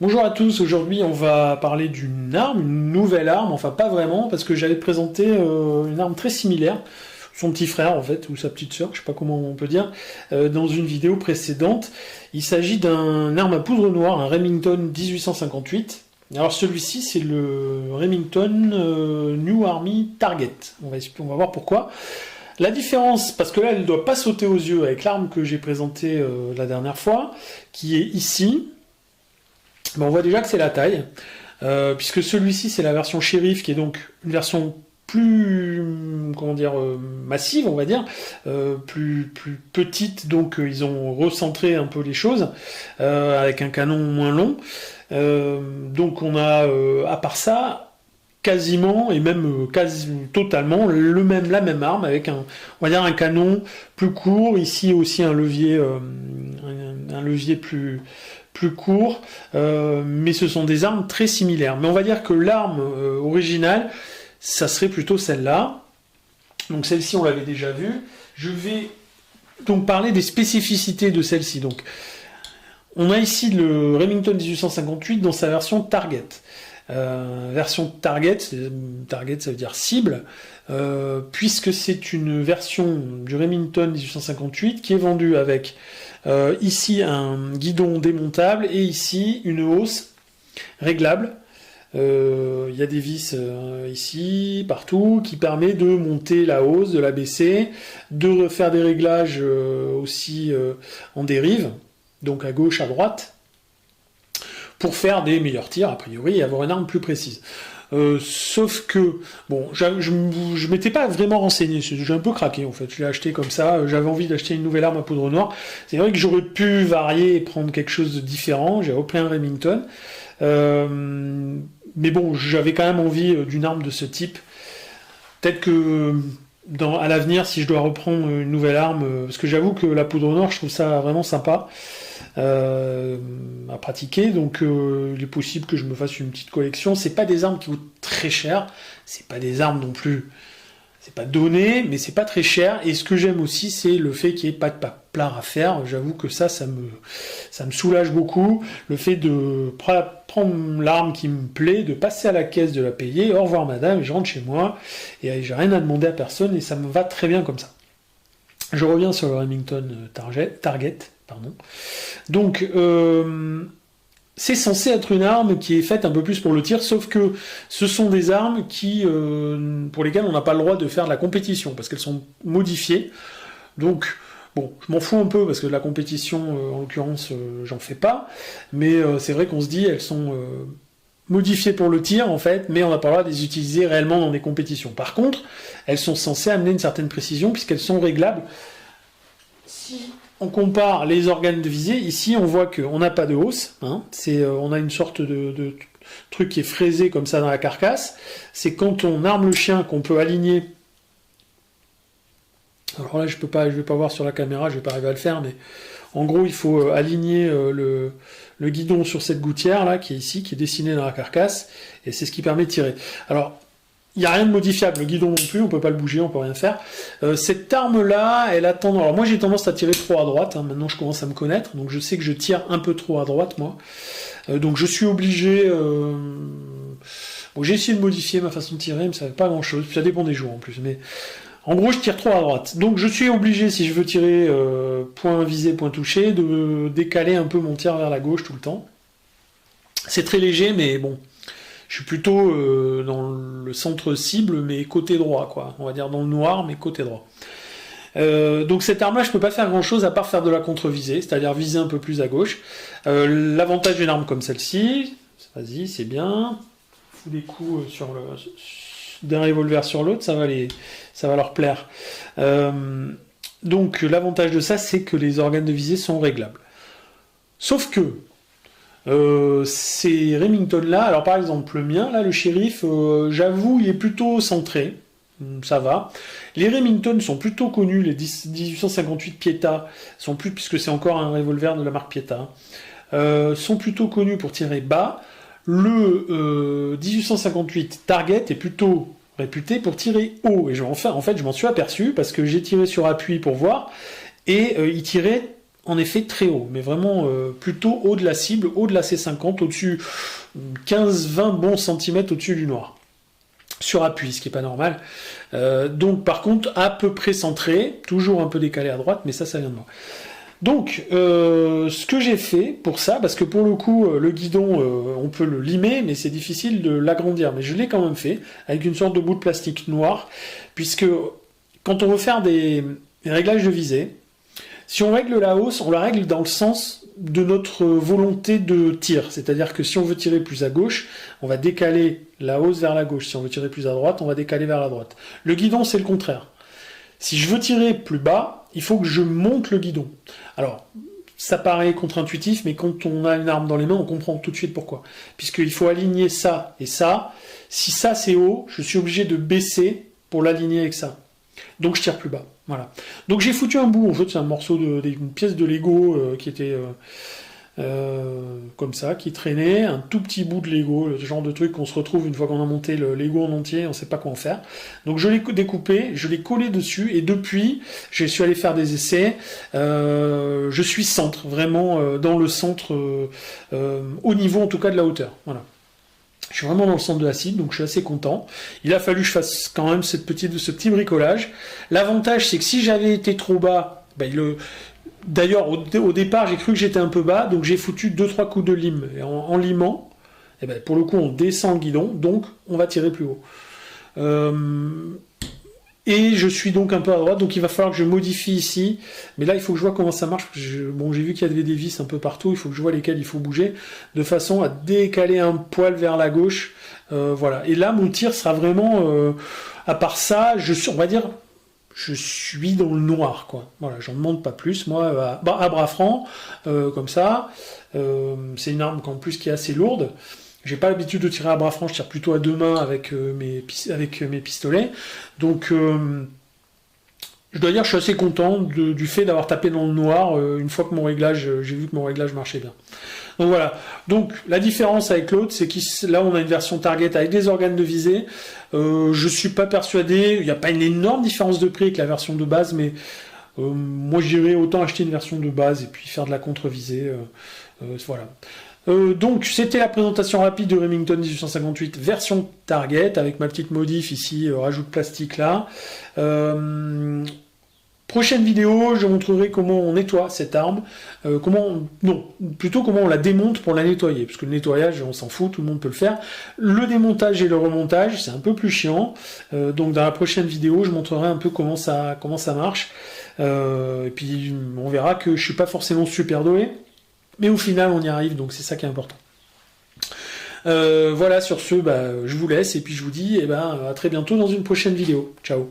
Bonjour à tous, aujourd'hui on va parler d'une arme, une nouvelle arme, enfin pas vraiment, parce que j'avais présenté une arme très similaire, son petit frère en fait, ou sa petite sœur, je sais pas comment on peut dire, dans une vidéo précédente. Il s'agit d'un arme à poudre noire, un Remington 1858. Alors celui-ci c'est le Remington New Army Target, on va voir pourquoi. La différence, parce que là elle ne doit pas sauter aux yeux avec l'arme que j'ai présentée la dernière fois, qui est ici. Ben, on voit déjà que c'est la taille, puisque celui-ci c'est la version Sheriff, qui est donc une version plus, comment dire, massive, on va dire, plus petite, donc ils ont recentré un peu les choses, avec un canon moins long. Donc on a, à part ça, quasiment, et même quasi totalement, la même arme, avec on va dire un canon plus court, ici aussi un levier plus court, mais ce sont des armes très similaires. Mais on va dire que l'arme originale, ça serait plutôt celle-là. Donc celle-ci, on l'avait déjà vue. Je vais donc parler des spécificités de celle-ci. Donc, on a ici le Remington 1858 dans sa version Target. Version Target, Target ça veut dire cible, puisque c'est une version du Remington 1858 qui est vendue avec ici un guidon démontable et ici une hausse réglable. Il y a des vis ici, partout, qui permet de monter la hausse, de la baisser, de refaire des réglages aussi en dérive, donc à gauche, à droite, pour faire des meilleurs tirs, a priori, et avoir une arme plus précise. Sauf que, bon, je m'étais pas vraiment renseigné, j'ai un peu craqué en fait, je l'ai acheté comme ça, j'avais envie d'acheter une nouvelle arme à poudre noire. C'est vrai que j'aurais pu varier et prendre quelque chose de différent, j'ai repris un Remington, mais bon, j'avais quand même envie d'une arme de ce type. Peut-être que à l'avenir, si je dois reprendre une nouvelle arme, parce que j'avoue que la poudre noire, je trouve ça vraiment sympa à pratiquer, donc il est possible que je me fasse une petite collection. C'est pas des armes qui coûtent très cher, c'est pas des armes non plus, c'est pas donné, mais c'est pas très cher. Et ce que j'aime aussi, c'est le fait qu'il n'y ait pas de plard à faire. J'avoue que ça me soulage beaucoup. Le fait de prendre l'arme qui me plaît, de passer à la caisse, de la payer, au revoir madame, et je rentre chez moi, et j'ai rien à demander à personne, et ça me va très bien comme ça. Je reviens sur le Remington Target, pardon. Donc, c'est censé être une arme qui est faite un peu plus pour le tir, sauf que ce sont des armes pour lesquelles on n'a pas le droit de faire de la compétition, parce qu'elles sont modifiées. Donc, bon, je m'en fous un peu, parce que de la compétition, en l'occurrence, j'en fais pas, mais c'est vrai qu'on se dit, elles sont modifiées pour le tir, en fait, mais on n'a pas le droit de les utiliser réellement dans des compétitions. Par contre, elles sont censées amener une certaine précision, puisqu'elles sont réglables. Si on compare les organes de visée, ici on voit qu'on n'a pas de hausse, hein, on a une sorte de truc qui est fraisé comme ça dans la carcasse. C'est quand on arme le chien qu'on peut aligner. Alors là je vais pas voir sur la caméra, je vais pas arriver à le faire, mais en gros il faut aligner le guidon sur cette gouttière là qui est ici, qui est dessinée dans la carcasse, et c'est ce qui permet de tirer. Alors il n'y a rien de modifiable, le guidon non plus, on peut pas le bouger, on peut rien faire. Cette arme-là, elle a tendance... Alors moi j'ai tendance à tirer trop à droite, hein. Maintenant je commence à me connaître, donc je sais que je tire un peu trop à droite, moi. Donc je suis obligé... Bon, j'ai essayé de modifier ma façon de tirer, mais ça fait pas grand-chose, ça dépend des jours en plus, mais... En gros, je tire trop à droite. Donc je suis obligé, si je veux tirer point visé, point touché, de décaler un peu mon tir vers la gauche tout le temps. C'est très léger, mais bon... Je suis plutôt dans le centre cible, mais côté droit, quoi. On va dire dans le noir, mais côté droit. Donc cette arme-là, je peux pas faire grand-chose à part faire de la contre-visée, c'est-à-dire viser un peu plus à gauche. L'avantage d'une arme comme celle-ci, vas-y, c'est bien. Fous des coups d'un revolver sur l'autre, ça va leur plaire. Donc l'avantage de ça, c'est que les organes de visée sont réglables. Sauf que ces Remington-là, alors par exemple le mien, là, le Sheriff, j'avoue, il est plutôt centré, ça va. Les Remington sont plutôt connus, les 1858 Pieta, puisque c'est encore un revolver de la marque Pieta, sont plutôt connus pour tirer bas. Le 1858 Target est plutôt réputé pour tirer haut, et en fait je m'en suis aperçu, parce que j'ai tiré sur appui pour voir, et il tirait en effet très haut, mais vraiment plutôt haut de la cible, haut de la C50, au-dessus 15-20 bons centimètres au-dessus du noir. Sur appui, ce qui est pas normal. Donc par contre, à peu près centré, toujours un peu décalé à droite, mais ça vient de moi. Donc, ce que j'ai fait pour ça, parce que pour le coup, le guidon, on peut le limer, mais c'est difficile de l'agrandir. Mais je l'ai quand même fait, avec une sorte de bout de plastique noir, puisque quand on veut faire des réglages de visée, si on règle la hausse, on la règle dans le sens de notre volonté de tir. C'est-à-dire que si on veut tirer plus à gauche, on va décaler la hausse vers la gauche. Si on veut tirer plus à droite, on va décaler vers la droite. Le guidon, c'est le contraire. Si je veux tirer plus bas, il faut que je monte le guidon. Alors, ça paraît contre-intuitif, mais quand on a une arme dans les mains, on comprend tout de suite pourquoi. Puisqu'il faut aligner ça et ça. Si ça c'est haut, je suis obligé de baisser pour l'aligner avec ça. Donc je tire plus bas. Voilà. Donc j'ai foutu un bout, en fait c'est un morceau une pièce de Lego qui était comme ça, qui traînait, un tout petit bout de Lego, le genre de truc qu'on se retrouve une fois qu'on a monté le Lego en entier, on sait pas quoi en faire. Donc je l'ai découpé, je l'ai collé dessus, et depuis, je suis allé faire des essais, je suis centre, vraiment dans le centre, au niveau en tout cas de la hauteur. Voilà. Je suis vraiment dans le centre de la cible, donc je suis assez content. Il a fallu que je fasse quand même ce petit bricolage. L'avantage, c'est que si j'avais été trop bas, d'ailleurs, au départ, j'ai cru que j'étais un peu bas, donc j'ai foutu 2-3 coups de lime. Et en limant, pour le coup, on descend le guidon, donc on va tirer plus haut. Et je suis donc un peu à droite, donc il va falloir que je modifie ici. Mais là, il faut que je vois comment ça marche. Bon, j'ai vu qu'il y avait des vis un peu partout, il faut que je vois lesquelles il faut bouger, de façon à décaler un poil vers la gauche. Voilà. Et là, mon tir sera vraiment... à part ça, on va dire... Je suis dans le noir, quoi. Voilà, j'en demande pas plus, moi, à bras francs, comme ça. C'est une arme en plus qui est assez lourde. J'ai pas l'habitude de tirer à bras francs, je tire plutôt à deux mains avec mes pistolets. Donc, je dois dire que je suis assez content du fait d'avoir tapé dans le noir une fois que j'ai vu que mon réglage marchait bien. Donc voilà. Donc la différence avec l'autre, c'est que là on a une version target avec des organes de visée. Je suis pas persuadé, il n'y a pas une énorme différence de prix avec la version de base, mais moi je dirais autant acheter une version de base et puis faire de la contre-visée. Voilà. Donc c'était la présentation rapide de Remington 1858 version Target avec ma petite modif ici, rajout de plastique là. Prochaine vidéo, je montrerai comment on nettoie cette arme, comment on la démonte pour la nettoyer, parce que le nettoyage, on s'en fout, tout le monde peut le faire. Le démontage et le remontage, c'est un peu plus chiant, donc dans la prochaine vidéo, je montrerai un peu comment ça marche, et puis on verra que je suis pas forcément super doué, mais au final, on y arrive, donc c'est ça qui est important. Voilà, sur ce, je vous laisse, et puis je vous dis à très bientôt dans une prochaine vidéo. Ciao.